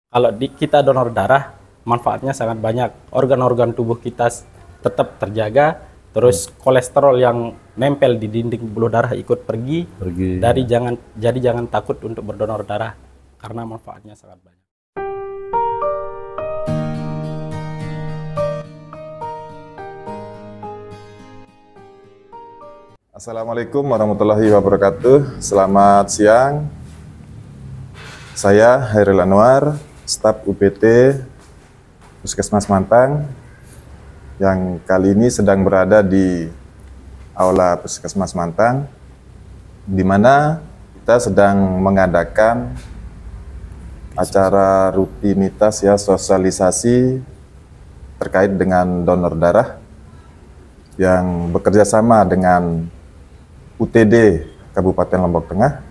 Kalau kita donor darah, manfaatnya sangat banyak. Organ-organ tubuh kita tetap terjaga, terus kolesterol yang nempel di dinding pembuluh darah ikut pergi. Jadi jangan takut untuk berdonor darah karena manfaatnya sangat banyak. Assalamualaikum warahmatullahi wabarakatuh. Selamat siang. Saya Hairil Anwar, staf UPT Puskesmas Mantang, yang kali ini sedang berada di Aula Puskesmas Mantang, di mana kita sedang mengadakan acara rutinitas sosialisasi terkait dengan donor darah yang bekerja sama dengan UTD Kabupaten Lombok Tengah.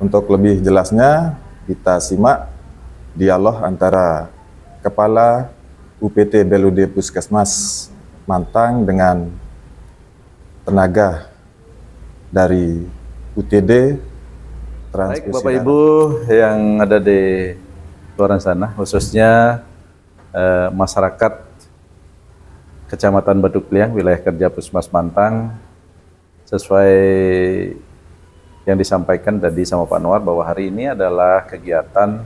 Untuk lebih jelasnya, kita simak dialog antara Kepala UPT BLUD Puskesmas Mantang dengan tenaga dari UTD Transfusi. Baik, Bapak Ibu yang ada di luar sana, khususnya masyarakat Kecamatan Batu Kliang, wilayah kerja Puskesmas Mantang, sesuai yang disampaikan tadi sama Pak Anwar bahwa hari ini adalah kegiatan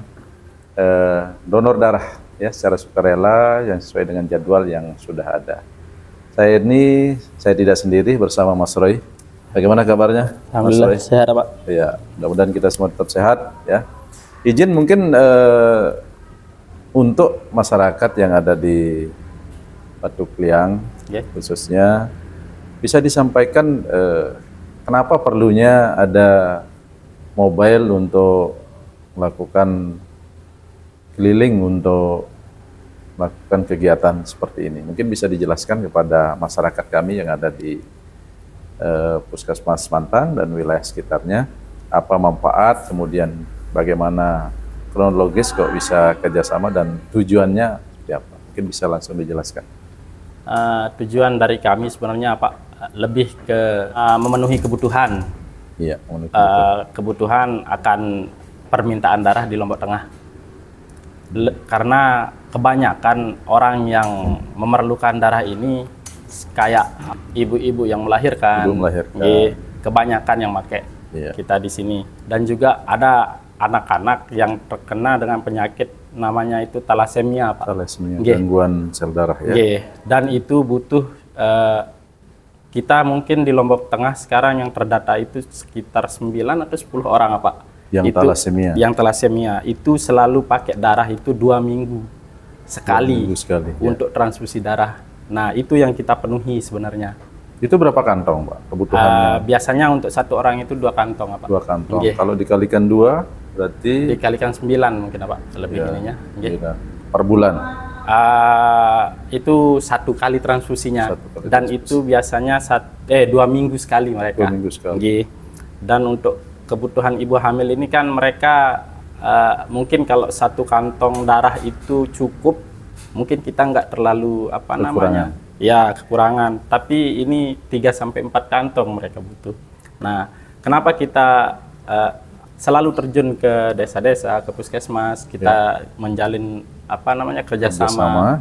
donor darah ya secara sukarela yang sesuai dengan jadwal yang sudah ada. Saya tidak sendiri bersama Mas Roy. Bagaimana kabarnya? Alhamdulillah sehat, Pak. Ya, mudah-mudahan kita semua tetap sehat ya. Izin mungkin untuk masyarakat yang ada di Batu Kliang, khususnya bisa disampaikan kenapa perlunya ada mobile untuk melakukan keliling untuk melakukan kegiatan seperti ini. Mungkin bisa dijelaskan kepada masyarakat kami yang ada di Puskesmas Mantang dan wilayah sekitarnya, apa manfaat, kemudian bagaimana kronologis kok bisa kerjasama dan tujuannya seperti apa. Mungkin bisa langsung dijelaskan. Tujuan dari kami sebenarnya Pak lebih ke memenuhi kebutuhan. Iya, kebutuhan akan permintaan darah di Lombok Tengah. Karena kebanyakan orang yang memerlukan darah ini kayak ibu-ibu yang melahirkan. Kebanyakan yang pakai kita di sini. Dan juga ada anak-anak yang terkena dengan penyakit namanya itu talasemia, Pak. Talasemia, gangguan sel darah ya. Dan itu butuh kita mungkin di Lombok Tengah sekarang yang terdata itu sekitar 9 atau 10 orang, Pak. Yang talasemia. Yang talasemia itu selalu pakai darah itu 2 minggu sekali, untuk transfusi darah. Nah, itu yang kita penuhi sebenarnya. Itu berapa kantong, Pak, kebutuhannya? Biasanya untuk satu orang itu 2 kantong, Pak. 2 kantong. Kalau dikalikan 2, berarti dikalikan 9 mungkin, Pak, lebih ininya. Per bulan. Itu 1 kali transfusinya. Dan itu biasanya 2 minggu sekali mereka. 2 minggu sekali. Dan untuk kebutuhan ibu hamil ini kan mereka mungkin kalau 1 kantong darah itu cukup, mungkin kita nggak terlalu kekurangan. Tapi ini 3-4 kantong mereka butuh. Nah, kenapa kita selalu terjun ke desa-desa, ke puskesmas, kita menjalin kerjasama,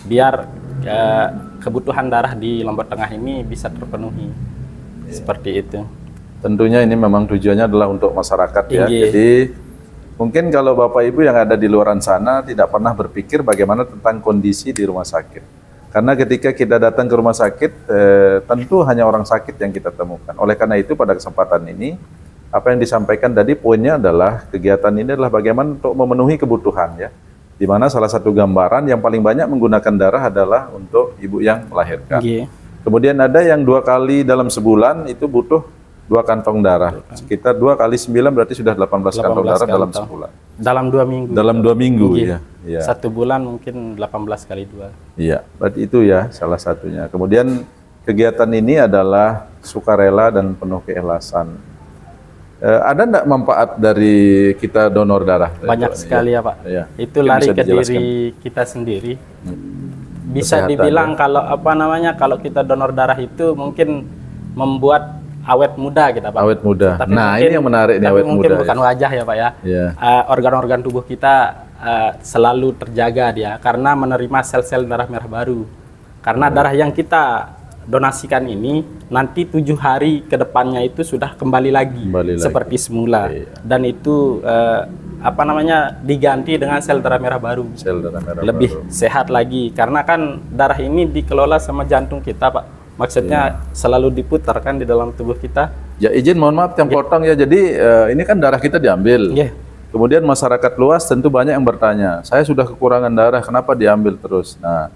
biar kebutuhan darah di Lombok Tengah ini bisa terpenuhi. Seperti itu. Tentunya ini memang tujuannya adalah untuk masyarakat ya. Jadi mungkin kalau Bapak Ibu yang ada di luar sana tidak pernah berpikir bagaimana tentang kondisi di rumah sakit. Karena ketika kita datang ke rumah sakit, tentu hanya orang sakit yang kita temukan. Oleh karena itu pada kesempatan ini, apa yang disampaikan tadi poinnya adalah kegiatan ini adalah bagaimana untuk memenuhi kebutuhan ya. Di mana salah satu gambaran yang paling banyak menggunakan darah adalah untuk ibu yang melahirkan. Kemudian ada yang 2 kali dalam sebulan itu butuh 2 kantong darah. Sekitar 2 kali 9 berarti sudah 18 kantong darah dalam sebulan. Dalam 2 minggu. Dalam 2 minggu ya. 1 bulan mungkin 18 kali 2. Iya, berarti itu ya salah satunya. Kemudian kegiatan ini adalah sukarela dan penuh keikhlasan. Ada enggak manfaat dari kita donor darah? Banyak sekali ya, Pak. Itu lari ke diri kita sendiri. Bisa dibilang kalau kalau kita donor darah itu mungkin membuat awet muda kita Pak. Awet muda. Tapi Nah mungkin, ini yang menarik nih, tapi awet mungkin muda. bukan wajah ya Pak ya. Ya. Organ-organ tubuh kita selalu terjaga dia karena menerima sel-sel darah merah baru. Karena darah yang kita donasikan ini nanti 7 hari ke depannya itu sudah kembali lagi seperti semula. Dan itu diganti dengan sel darah merah baru. Sel darah merah lebih baru. Sehat lagi karena kan darah ini dikelola sama jantung kita Pak. Maksudnya selalu diputarkan di dalam tubuh kita. Ya izin mohon maaf yang potong ya. Jadi ini kan darah kita diambil. Kemudian masyarakat luas tentu banyak yang bertanya, saya sudah kekurangan darah, kenapa diambil terus? Nah,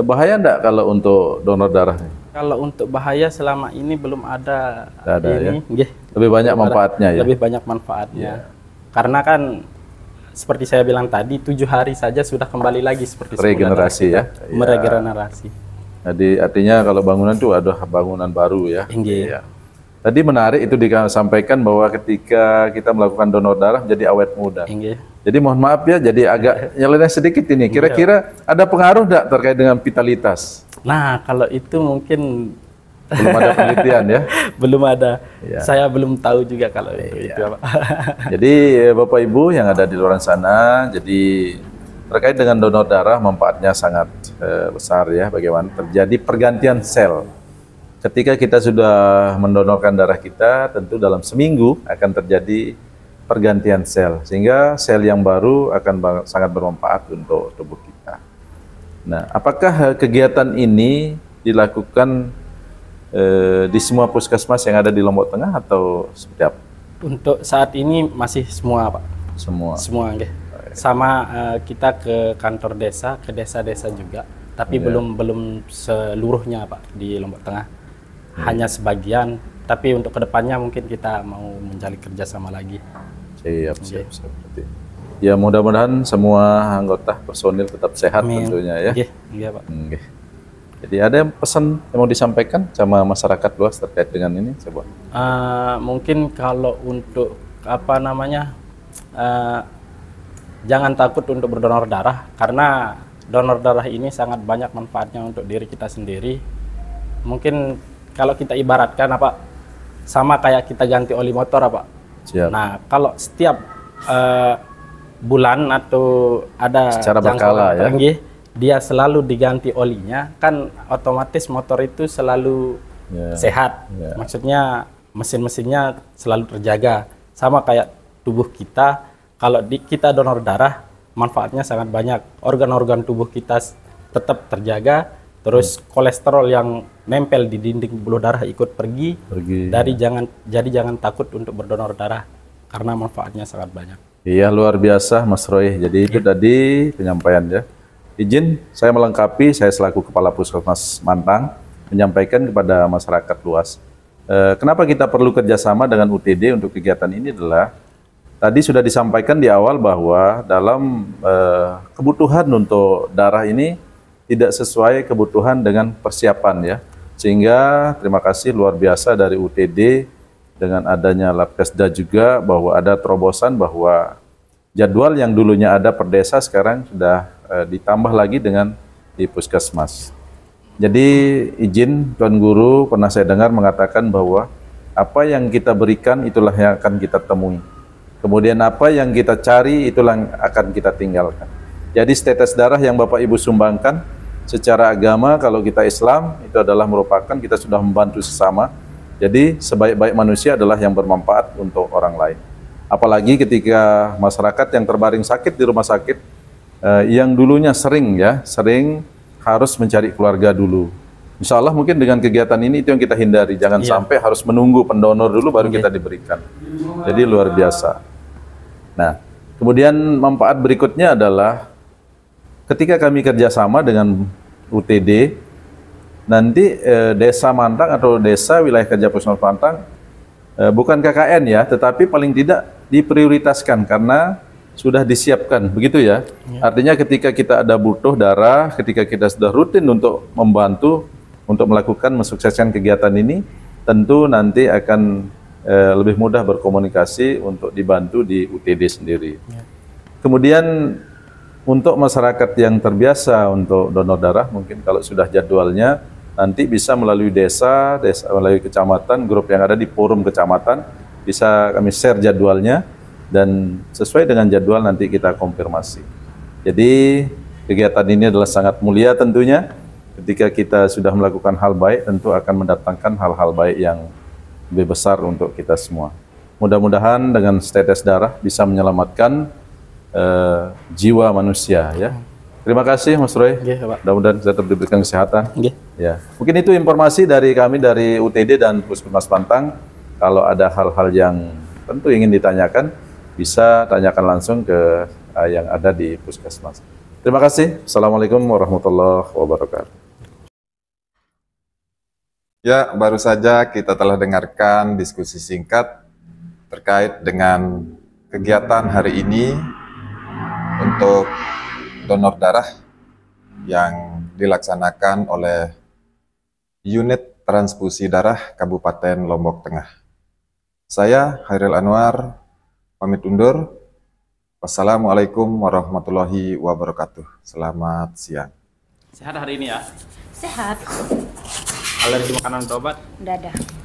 bahaya enggak kalau untuk donor darah? Kalau untuk bahaya selama ini belum ada. Ini. Ya? Lebih banyak manfaatnya ya. Lebih banyak manfaatnya. Karena kan seperti saya bilang tadi 7 hari saja sudah kembali lagi seperti regenerasi ya. Meregenerasi. Jadi artinya kalau bangunan itu ada bangunan baru ya. Ya. Tadi menarik itu disampaikan bahwa ketika kita melakukan donor darah menjadi awet muda. Jadi mohon maaf ya, jadi agak nyeleneh sedikit ini. Kira-kira ada pengaruh enggak terkait dengan vitalitas? Nah, kalau itu mungkin belum ada penelitian ya. Belum ada. Saya belum tahu juga kalau itu Pak. Jadi Bapak Ibu yang ada di luar sana, jadi terkait dengan donor darah manfaatnya sangat besar ya. Bagaimana terjadi pergantian sel. Ketika kita sudah mendonorkan darah kita, tentu dalam seminggu akan terjadi pergantian sel, sehingga sel yang baru akan sangat bermanfaat untuk tubuh kita. Nah, apakah kegiatan ini dilakukan di semua puskesmas yang ada di Lombok Tengah atau seperti apa? Untuk saat ini masih semua Pak. Semua nggih. Sama kita ke kantor desa, ke desa-desa juga, tapi belum seluruhnya Pak di Lombok Tengah. Hanya sebagian, tapi untuk kedepannya mungkin kita mau menjalin kerjasama lagi. Siap. Ya mudah-mudahan semua anggota personil tetap sehat tentunya ya. Iya Pak. Jadi ada pesan yang mau disampaikan sama masyarakat luas terkait dengan ini, coba? Mungkin kalau untuk jangan takut untuk berdonor darah, karena donor darah ini sangat banyak manfaatnya untuk diri kita sendiri. Mungkin kalau kita ibaratkan sama kayak kita ganti oli motor Nah, kalau setiap bulan atau ada secara berkala ya, dia selalu diganti olinya, kan otomatis motor itu selalu sehat. Maksudnya mesin-mesinnya selalu terjaga. Sama kayak tubuh kita, kalau kita donor darah, manfaatnya sangat banyak. Organ-organ tubuh kita tetap terjaga, terus kolesterol yang nempel di dinding pembuluh darah ikut pergi. Jadi jangan takut untuk berdonor darah, karena manfaatnya sangat banyak. Iya, luar biasa Mas Roy. Jadi itu tadi penyampaian ya. Izin saya melengkapi, saya selaku Kepala Puskesmas Mantang menyampaikan kepada masyarakat luas. Kenapa kita perlu kerjasama dengan UTD untuk kegiatan ini adalah tadi sudah disampaikan di awal bahwa dalam kebutuhan untuk darah ini tidak sesuai kebutuhan dengan persiapan ya. Sehingga terima kasih luar biasa dari UTD dengan adanya Labkesda juga bahwa ada terobosan bahwa jadwal yang dulunya ada per desa sekarang sudah ditambah lagi dengan di puskesmas. Jadi izin Tuan Guru, pernah saya dengar mengatakan bahwa apa yang kita berikan itulah yang akan kita temui. Kemudian apa yang kita cari itulah yang akan kita tinggalkan. Jadi tetes darah yang Bapak Ibu sumbangkan secara agama, kalau kita Islam itu adalah merupakan kita sudah membantu sesama. Jadi sebaik-baik manusia adalah yang bermanfaat untuk orang lain. Apalagi ketika masyarakat yang terbaring sakit di rumah sakit, yang dulunya sering harus mencari keluarga dulu. Insya Allah mungkin dengan kegiatan ini itu yang kita hindari. Jangan sampai harus menunggu pendonor dulu baru kita diberikan. Jadi luar biasa. Nah, kemudian manfaat berikutnya adalah ketika kami kerjasama dengan UTD, nanti desa Mantang atau desa wilayah kerja Puskesmas Mantang bukan KKN ya, tetapi paling tidak diprioritaskan karena sudah disiapkan, begitu ya. Artinya ketika kita ada butuh darah, ketika kita sudah rutin untuk membantu untuk melakukan mensukseskan kegiatan ini, tentu nanti akan lebih mudah berkomunikasi untuk dibantu di UTD sendiri. Kemudian untuk masyarakat yang terbiasa untuk donor darah, mungkin kalau sudah jadwalnya nanti bisa melalui desa, melalui kecamatan, grup yang ada di forum kecamatan, bisa kami share jadwalnya, dan sesuai dengan jadwal nanti kita konfirmasi. Jadi kegiatan ini adalah sangat mulia tentunya. Ketika kita sudah melakukan hal baik, tentu akan mendatangkan hal-hal baik yang lebih besar untuk kita semua. Mudah-mudahan dengan setetes darah bisa menyelamatkan jiwa manusia, ya. Terima kasih Mas Roy. Mudah-mudahan kita tetap diberikan kesehatan. Ya. Mungkin itu informasi dari kami dari UTD dan Puskesmas Pantang. Kalau ada hal-hal yang tentu ingin ditanyakan, bisa tanyakan langsung ke yang ada di Puskesmas. Terima kasih. Assalamualaikum warahmatullahi wabarakatuh. Ya, baru saja kita telah dengarkan diskusi singkat terkait dengan kegiatan hari ini untuk donor darah yang dilaksanakan oleh Unit Transfusi Darah Kabupaten Lombok Tengah. Saya Hairil Anwar, pamit undur. Wassalamualaikum warahmatullahi wabarakatuh. Selamat siang. Sehat hari ini ya? Sehat. Alergi makanan atau obat? Udah ada.